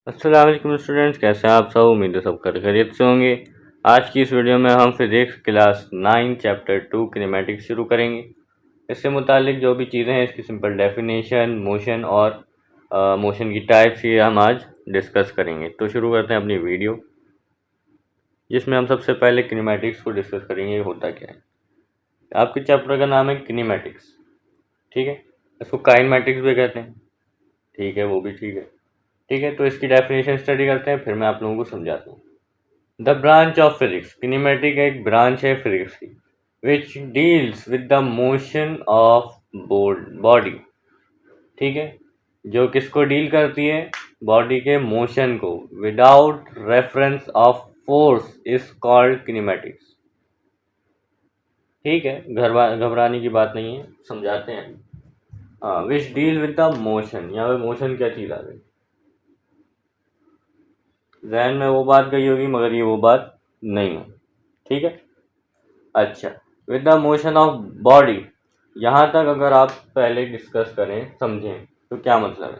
अस्सलाम वालेकुम स्टूडेंट्स, कैसे हैं आप सब। उम्मीद है सब खैरियत से होंगे। आज की इस वीडियो में हम फिजिक्स क्लास 9 चैप्टर 2 किनेमैटिक्स शुरू करेंगे। इससे मुतालिक जो भी चीज़ें हैं इसकी सिंपल डेफिनेशन, मोशन और मोशन की टाइप्स ये हम आज डिस्कस करेंगे। तो शुरू करते हैं अपनी वीडियो, जिसमें हम सबसे पहले किनेमैटिक्स को डिस्कस करेंगे। ये होता क्या है। आपके चैप्टर का नाम है किनेमैटिक्स, ठीक है। इसको काइनेमैटिक्स भी कहते हैं, ठीक है, वो भी ठीक है। ठीक है, तो इसकी डेफिनेशन स्टडी करते हैं, फिर मैं आप लोगों को समझाता हूँ। The branch of physics, kinematic एक ब्रांच है फिजिक्स की, which deals with the motion of body, ठीक है, जो किसको डील करती है, बॉडी के मोशन को, without reference of force is called kinematics. ठीक है, घबराने की बात नहीं है, समझाते हैं। हाँ, which deal with the motion, यहाँ पे मोशन क्या चीज़ आ गई, जहन में वो बात गई होगी, मगर ये वो बात नहीं है, ठीक है। अच्छा, with the motion of body, यहाँ तक अगर आप पहले डिस्कस करें, समझें तो क्या मतलब है।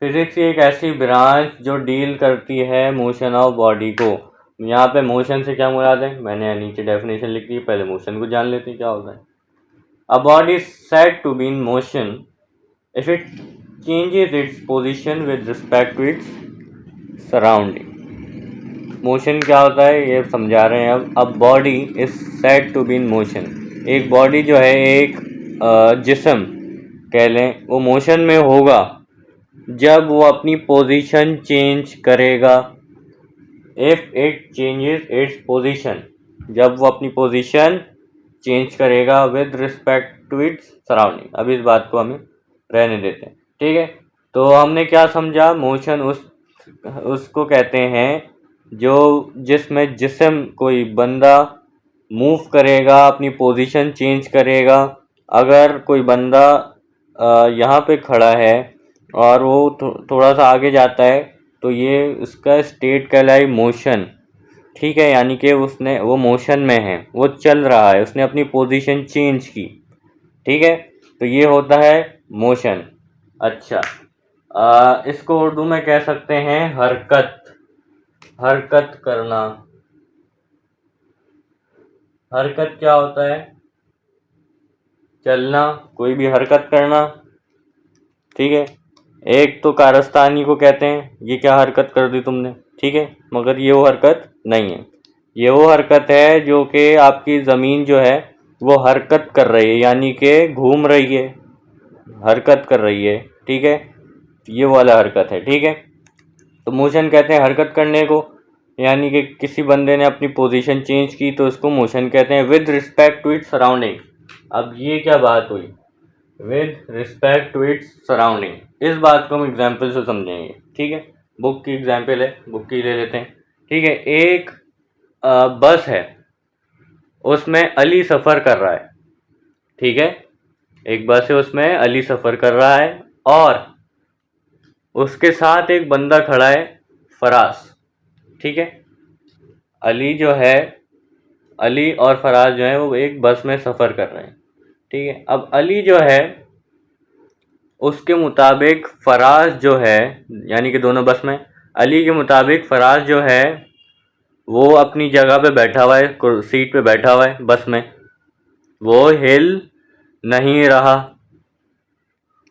फिजिक्स की एक ऐसी ब्रांच जो डील करती है मोशन ऑफ बॉडी को। यहाँ पे मोशन से क्या मुराद है, मैंने नीचे डेफिनेशन लिख दी, पहले मोशन को जान लेते हैं क्या होता है। A body said to be in motion if it changes its position with respect to its surrounding. Motion क्या होता है ये समझा रहे हैं अब body is said to be in motion, एक बॉडी जो है, एक जिस्म कह लें, वो मोशन में होगा जब वो अपनी पोजीशन चेंज करेगा। If it changes its position, जब वो अपनी पोजीशन चेंज करेगा with respect to its surrounding. अब इस बात को हमें रहने देते हैं, ठीक है। तो हमने क्या समझा, मोशन उसको कहते हैं जो जिसमें जिस्म कोई बंदा मूव करेगा, अपनी पोजीशन चेंज करेगा। अगर कोई बंदा यहाँ पे खड़ा है और वो थोड़ा सा आगे जाता है तो ये उसका स्टेट कहलाई मोशन, ठीक है। यानी कि वो मोशन में है, वो चल रहा है, उसने अपनी पोजीशन चेंज की, ठीक है। तो ये होता है मोशन। अच्छा, इसको उर्दू में कह सकते हैं हरकत, हरकत करना। हरकत क्या होता है, चलना, कोई भी हरकत करना, ठीक है। एक तो कारस्तानी को कहते हैं, ये क्या हरकत कर दी तुमने, ठीक है, मगर ये वो हरकत नहीं है। ये वो हरकत है जो कि आपकी ज़मीन जो है वो हरकत कर रही है, यानी कि घूम रही है, हरकत कर रही है, ठीक है। ये वाला हरकत है, ठीक है। तो मोशन कहते हैं हरकत करने को, यानी कि किसी बंदे ने अपनी पोजीशन चेंज की तो उसको मोशन कहते हैं with respect to its surrounding. अब ये क्या बात हुई, with respect to its surrounding, इस बात को हम एग्जाम्पल से समझेंगे, ठीक है। बुक की एग्जाम्पल है, बुक की ले लेते हैं, ठीक है। एक बस है, उसमें अली सफ़र कर रहा है, ठीक है। एक बस है, उसमें अली सफ़र कर रहा है और उसके साथ एक बंदा खड़ा है, फराज, ठीक है। अली जो है, अली और फराज जो है वो एक बस में सफ़र कर रहे हैं, ठीक है। अब अली जो है उसके मुताबिक फराज जो है, यानी कि दोनों बस में, अली के मुताबिक फराज जो है वो अपनी जगह पे बैठा हुआ है, सीट पे बैठा हुआ है बस में, वो हिल नहीं रहा,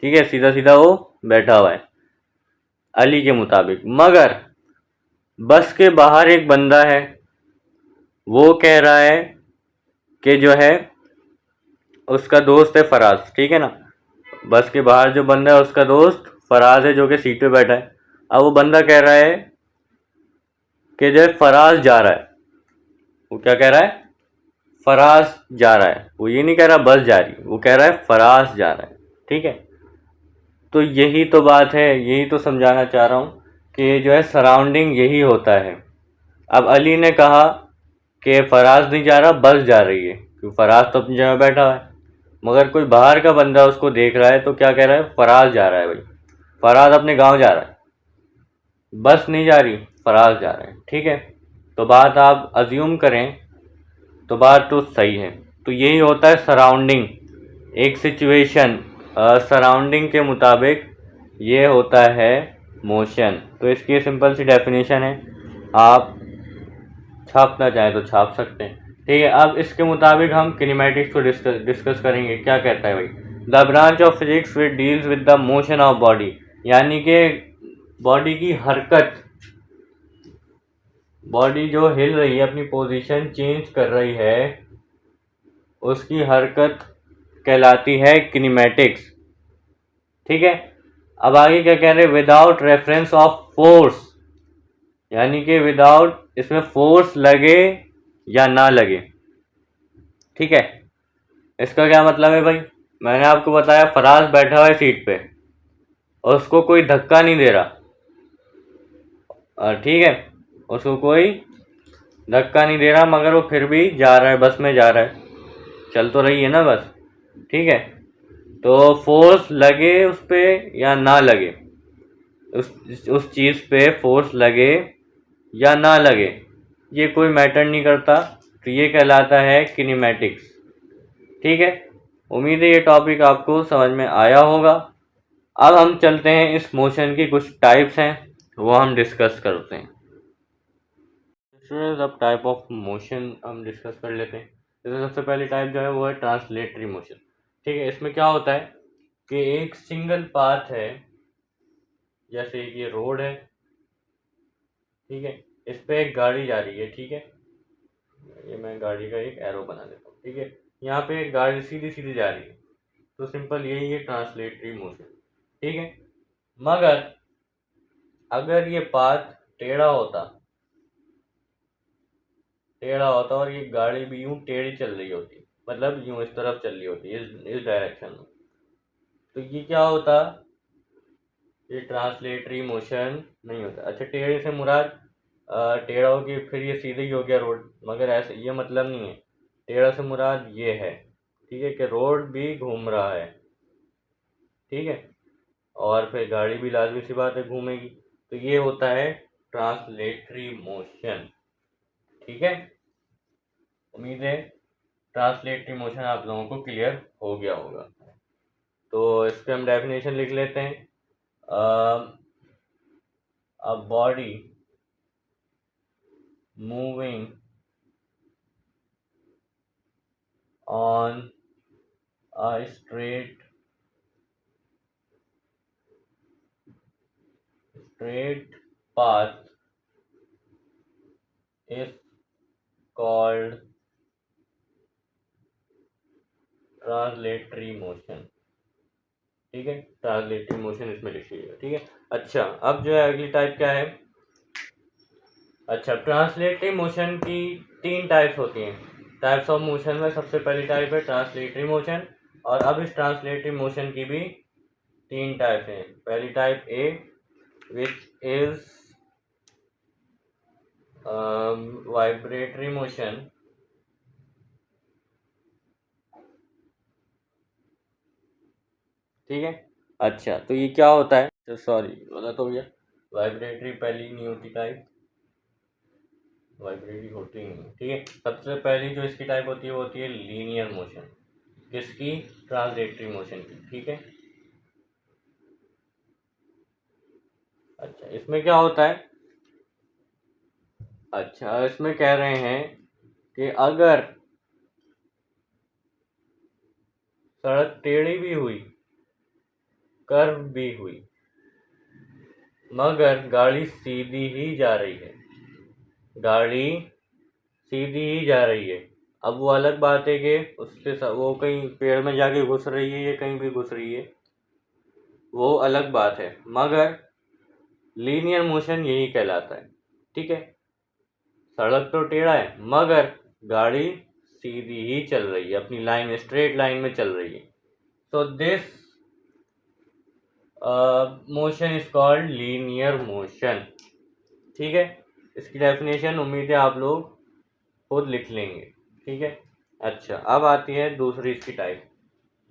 ठीक है, सीधा सीधा वो बैठा हुआ है अली के मुताबिक। मगर बस के बाहर एक बंदा है, वो कह रहा है कि जो है उसका दोस्त है फराज, ठीक है ना। बस के बाहर जो बंदा है उसका दोस्त फराज है जो कि सीट पे बैठा है। अब वो बंदा कह रहा है कि जो है फराज जा रहा है, वो क्या कह रहा है, फराज जा रहा है, वो ये नहीं कह रहा बस जा रही, वो कह रहा है फराज जा रहा है, ठीक है। तो यही तो बात है, यही तो समझाना चाह रहा हूँ कि जो है सराउंडिंग यही होता है। अब अली ने कहा कि फराज नहीं जा रहा, बस जा रही है, क्योंकि फराज तो अपनी जगह बैठा हुआ है। मगर कोई बाहर का बंदा उसको देख रहा है तो क्या कह रहा है, फराज जा रहा है, भाई फराज अपने गांव जा रहा है, बस नहीं जा रही, फराज जा रहा है, ठीक है। तो बात आप अज्यूम करें तो बात तो सही है। तो यही होता है सराउंडिंग, एक सिचुएशन सराउंडिंग के मुताबिक ये होता है मोशन। तो इसकी सिंपल सी डेफिनेशन है, आप छापना चाहें तो छाप सकते हैं। ठीक है, अब इसके मुताबिक हम किनेमैटिक्स को डिस्कस करेंगे। क्या कहता है भाई, the branch of physics which deals with the motion of body, यानी कि बॉडी की हरकत, बॉडी जो हिल रही है, अपनी पोजीशन चेंज कर रही है, उसकी हरकत कहलाती है किनेमैटिक्स। ठीक है, अब आगे क्या कह रहे हैं, विदाउट रेफरेंस ऑफ फोर्स, यानी कि विदाउट इसमें फोर्स लगे या ना लगे। ठीक है, इसका क्या मतलब है भाई, मैंने आपको बताया फराज बैठा हुआ है सीट पे और उसको कोई धक्का नहीं दे रहा, और ठीक है, उसको कोई धक्का नहीं दे रहा, मगर वो फिर भी जा रहा है, बस में जा रहा है, चल तो रही है ना बस। ठीक है, तो फोर्स लगे उस पर या ना लगे, उस चीज़ पे फोर्स लगे या ना लगे, ये कोई मैटर नहीं करता, तो ये कहलाता है किनेमैटिक्स। ठीक है, उम्मीद है ये टॉपिक आपको समझ में आया होगा। अब हम चलते हैं, इस मोशन की कुछ टाइप्स हैं वो हम डिस्कस करते हैं। स्टूडेंट्स, अब टाइप ऑफ मोशन हम डिस्कस कर लेते हैं। जैसे सबसे पहली टाइप जो है वो है ट्रांसलेटरी मोशन। ठीक है, इसमें क्या होता है कि एक सिंगल पाथ है, जैसे ये रोड है, ठीक है, इस पे एक गाड़ी जा रही है। ठीक है, ये मैं गाड़ी का एक एरो बना देता हूँ। ठीक है, यहाँ पे एक गाड़ी सीधी सीधी जा रही है, तो सिंपल यही है ट्रांसलेटरी मोशन। ठीक है, मगर अगर ये पाथ टेढ़ा होता और ये गाड़ी भी यूं टेढ़ी चल रही होती, मतलब यूं इस तरफ चल रही होती, इस डायरेक्शन में, तो ये क्या होता, ये ट्रांसलेटरी मोशन नहीं होता। अच्छा, टेढ़े से मुराद टेढ़ा हो कि फिर ये सीधे ही हो गया रोड, मगर ऐसे ये मतलब नहीं है। टेढ़ा से मुराद ये है, ठीक है, कि रोड भी घूम रहा है। ठीक है, और फिर गाड़ी भी लाजमी सी बात है घूमेगी, तो ये होता है ट्रांसलेटरी मोशन। ठीक है, उम्मीद है ट्रांसलेटरी मोशन आप लोगों को क्लियर हो गया होगा। तो इस पे हम डेफिनेशन लिख लेते हैं। A body moving on a straight path is called translatory motion. ठीक है, ट्रांसलेटरी मोशन इसमें लिखिएगा। ठीक है, अच्छा, अब जो है अगली टाइप क्या है। अच्छा, ट्रांसलेटरी मोशन की 3 टाइप्स होती हैं। टाइप्स ऑफ मोशन में सबसे पहली टाइप है ट्रांसलेटरी मोशन, और अब इस ट्रांसलेटरी मोशन की भी 3 टाइप्स हैं। पहली type A, which is vibratory motion. ठीक है, अच्छा, तो ये क्या होता है, तो सॉरी गलत हो गया, वाइब्रेटरी पहली नहीं होती टाइप, वाइब्रेटरी होती नहीं। ठीक है, सबसे पहली जो इसकी टाइप होती है वो होती है लीनियर मोशन। किसकी, ट्रांसलेटरी मोशन की। ठीक है, अच्छा, इसमें क्या होता है, अच्छा, इसमें कह रहे हैं कि अगर सड़क टेढ़ी भी हुई, कर्व भी हुई, मगर गाड़ी सीधी ही जा रही है, गाड़ी सीधी ही जा रही है। अब वो अलग बात है कि उसके वो कहीं पेड़ में जाके घुस रही है या कहीं भी घुस रही है, वो अलग बात है, मगर लीनियर मोशन यही कहलाता है। ठीक है, सड़क तो टेढ़ा है मगर गाड़ी सीधी ही चल रही है, अपनी लाइन, स्ट्रेट लाइन में चल रही है। So this motion is called linear motion. ठीक है, इसकी डेफिनेशन उम्मीद है आप लोग खुद लिख लेंगे। ठीक है, अच्छा, अब आती है दूसरी इसकी type,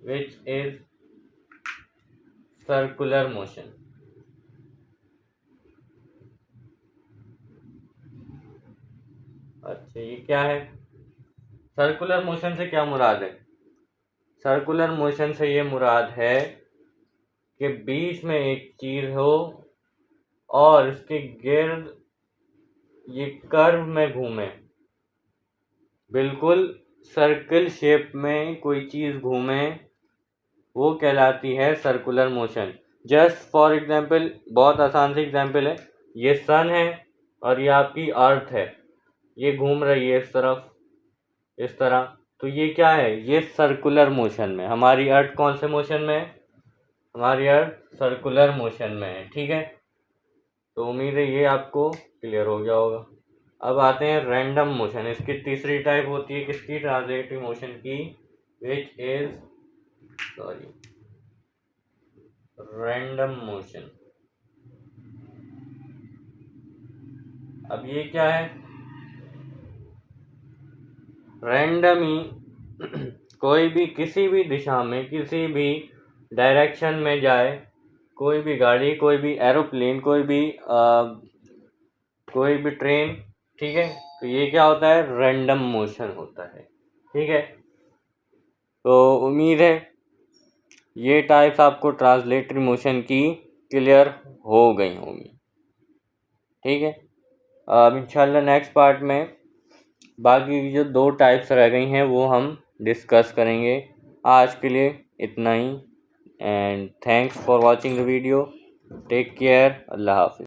which is circular motion. अच्छा, ये क्या है, सर्कुलर मोशन से क्या मुराद है, सर्कुलर मोशन से ये मुराद है कि बीच में एक चीज हो और इसके गिर्द ये कर्व में घूमे, बिल्कुल सर्कल शेप में कोई चीज़ घूमे, वो कहलाती है circular motion. Just for example, बहुत आसान सी एग्जांपल है, ये सन है और ये आपकी अर्थ है, ये घूम रही है इस तरफ, इस तरह, तो ये क्या है, ये सर्कुलर मोशन में। हमारी अर्थ कौन से मोशन में है, हमारी अर्थ सर्कुलर मोशन में है, ठीक है। तो उम्मीद है ये आपको क्लियर हो गया होगा। अब आते हैं रैंडम मोशन। इसकी तीसरी टाइप होती है किसकी, ट्रांजिटिव मोशन की, विच इज रैंडम मोशन। अब ये क्या है, रैंडमी कोई भी किसी भी दिशा में किसी भी डायरेक्शन में जाए, कोई भी गाड़ी, कोई भी एरोप्लेन, कोई भी ट्रेन, ठीक है, तो ये क्या होता है, रैंडम मोशन होता है, ठीक है। तो उम्मीद है ये टाइप्स आपको ट्रांसलेटरी मोशन की क्लियर हो गई होंगी, ठीक है। अब इंशाल्लाह नेक्स्ट पार्ट में बाकी की जो 2 टाइप्स रह गई हैं वो हम डिस्कस करेंगे। आज के लिए इतना ही, and thanks for watching the video. Take care, अल्लाह हाफिज़।